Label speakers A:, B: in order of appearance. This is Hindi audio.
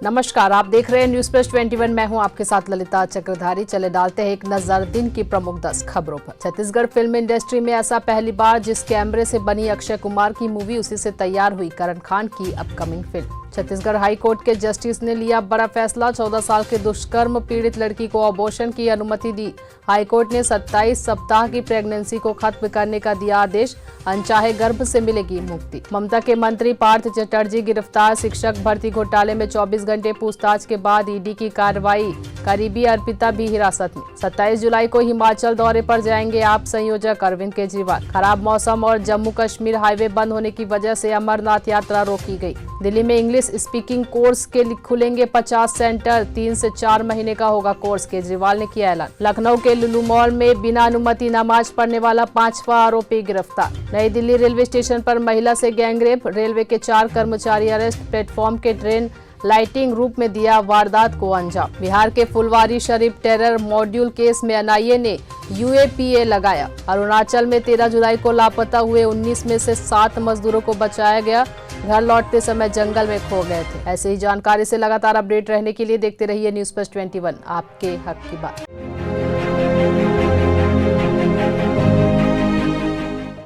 A: नमस्कार, आप देख रहे हैं न्यूज प्लस 21। मैं हूं आपके साथ ललिता चक्रधारी। चले डालते हैं एक नजर दिन की प्रमुख 10 खबरों पर। छत्तीसगढ़ फिल्म इंडस्ट्री में ऐसा पहली बार जिस कैमरे से बनी अक्षय कुमार की मूवी, उसी से तैयार हुई करण खान की upcoming film. Chhattisgarh high court के जस्टिस ने लिया बड़ा फैसला। 14 साल के दुष्कर्म पीड़ित लड़की को अबॉर्शन की अनुमति दी। हाई कोर्ट ने 27 सप्ताह की प्रेगनेंसी को खत्म करने का दिया आदेश। अनचाहे गर्भ से मिलेगी मुक्ति। ममता के मंत्री पार्थ चटर्जी गिरफ्तार। शिक्षक भर्ती घोटाले में 24 घंटे पूछताछ के बाद ईडी की कार्रवाई। करीबी अर्पिता भी हिरासत में। 27 जुलाई को हिमाचल दौरे पर जाएंगे आप संयोजक अरविंद केजरीवाल। खराब मौसम और जम्मू कश्मीर हाईवे बंद होने की वजह से अमरनाथ यात्रा रोकी गई। दिल्ली में इंग्लिश स्पीकिंग कोर्स के खुलेंगे 50 सेंटर। 3 से 4 महीने का होगा कोर्स, केजरीवाल ने किया ऐलान। लखनऊ के लुलु मॉल में बिना अनुमति नमाज पढ़ने वाला 5वां आरोपी गिरफ्तार। नई दिल्ली रेलवे स्टेशन पर महिला से गैंगरेप। रेलवे के 4 कर्मचारी अरेस्ट। प्लेटफॉर्म के ट्रेन लाइटिंग रूप में दिया वारदात को अंजाम। बिहार के Phulwari Sharif terror module case में एनआईए ने यूएपीए लगाया। अरुणाचल में 13 जुलाई को लापता हुए 19 में से 7 मजदूरों को बचाया गया। घर लौटते समय जंगल में खो गए थे। ऐसे ही जानकारी से लगातार अपडेट रहने के लिए देखते रहिए न्यूज प्लस 21, आपके हक की बात।